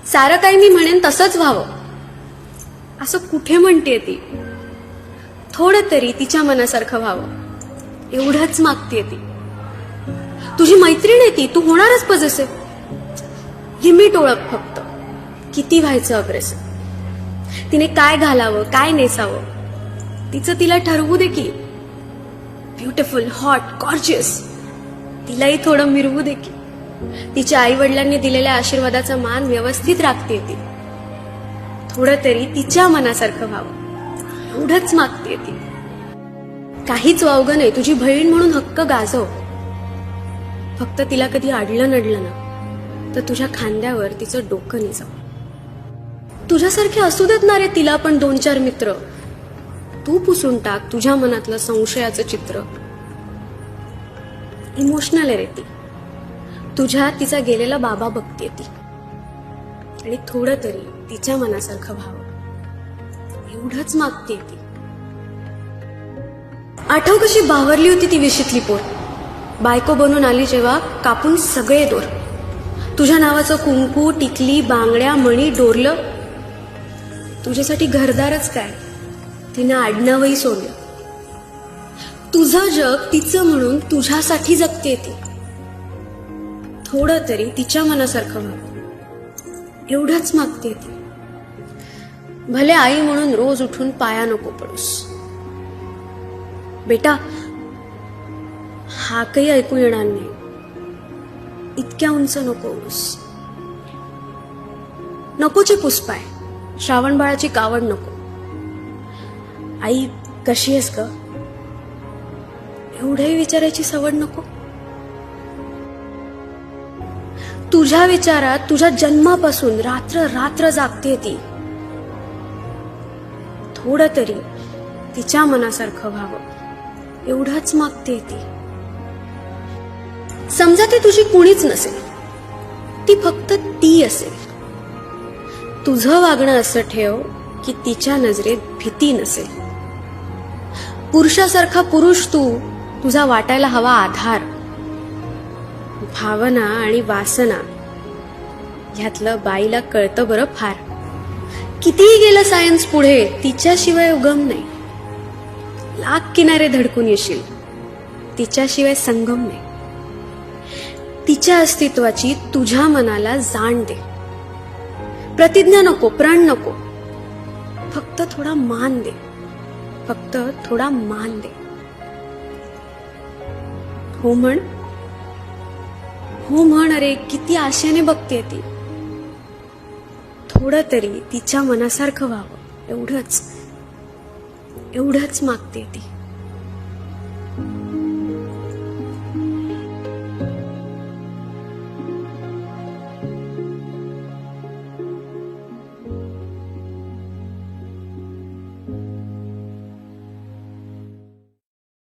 सारं काही मी म्हणेन तसंच व्हावं असं कुठे म्हणते ती. थोडं तरी तिच्या मनासारखं व्हावं एवढंच मागते ती. तुझी मैत्रीण आहे ती, तू होणारच पजेसिव. लिमिट ओळख फक्त. किती व्हायचं अग्रेसिव्ह. तिने काय घालावं काय नेसावं तिचं तिला ठरवू दे की. ब्युटिफुल, हॉट, गॉर्जियस तिलाही थोडं मिरवू दे की. तिच्या आई वडिलांनी दिलेल्या आशीर्वादाचा मान व्यवस्थित राखते ती. थोडं तरी तिच्या मनासारखं व्हावं एवढंच मागते ती. काहीच वावगं नाही, तुझी बहीण म्हणून हक्क गाजव. फक्त तिला कधी अडलं नडलं ना तर तुझ्या खांद्यावर तिचं डोकं निजव. तुझ्यासारखे असू देत ना रे तिला पण 2-4 मित्र. तू पुसून टाक तुझ्या मनातलं संशयाचं चित्र. इमोशनल आहे रे ती. तुझ्यात तिचा गेलेला बाबा बघते ती. आणि थोडं तरी तिच्या मनासारखं व्हावं एवढंच मागते ती. आठव कशी बावरली होती ती विशीतली पोर. बायको बनून आली जेव्हा कापून सगळे दोर. तुझ्या नावाचं कुंकू, टिकली, बांगड्या, मणी डोरलं. तुझ्यासाठी घरदारच काय तिनं आडनावही सोडलं. तुझं जग तिचं म्हणून तुझ्यासाठी जगते ती. थोडं तरी तिच्या मनासारखं व्हावं एवढंच मागते ती. भले आई म्हणून रोज उठून पाया नको पडूस. बेटा हा काही ऐकू येणार नाही. इतक्या उंच नको उडूस. नकोचे पुष्पाय, श्रावण बाळाची कावड नको. आई कशी आहेस ग एवढंही विचारायची सवड नको. तुझ्या विचारात तुझ्या जन्मापासून रात्र रात्र जागते ती. थोडं तरी तिच्या मनासारखं व्हावं एवढंच मागते ती. समजा ती तुझी कुणीच नसेल, ती फक्त ती असेल. तुझं वागणं असं ठेव की तिच्या नजरेत भीती नसेल. पुरुषासारखा पुरुष तू, तुझा वाटायला हवा आधार. भावना आणि वासना ह्यातलं बाईला कळतं बरं फार. कितीही गेलं सायन्स पुढे तिच्याशिवाय उगम नाही. लाख किनारे धडकून येशील तिच्याशिवाय संगम नाही. तिच्या अस्तित्वाची तुझ्या मनाला जाण दे. प्रतिज्ञा नको, प्रण नको, फक्त थोडा मान दे. फक्त थोडा मान दे. हो म्हण, हो म्हण. अरे किती आशेने बघते ती. थोडं तरी तिच्या मनासारखं व्हावं एवढंच मागते ती.